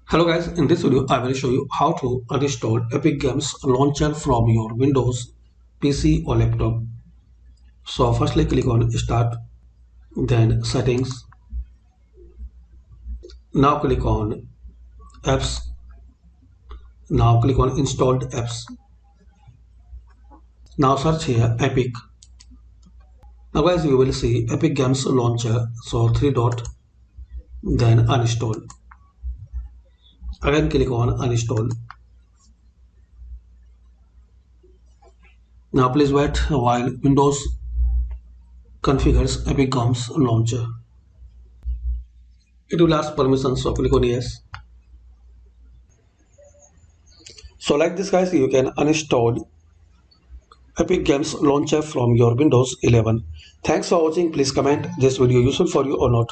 Hello guys, in this video I will show you how to uninstall Epic Games launcher from your Windows PC or laptop. So firstly click on Start, then Settings. Now click on Apps. Now click on Installed Apps. Now search here Epic. Now guys, you will see Epic Games launcher. So three dot, then uninstall. Again click on Uninstall. Now please wait while Windows configures Epic Games launcher. It will ask permission, so click on Yes. So like this guys, you can uninstall Epic Games launcher from your Windows 11. Thanks for watching. Please comment this video useful for you or not.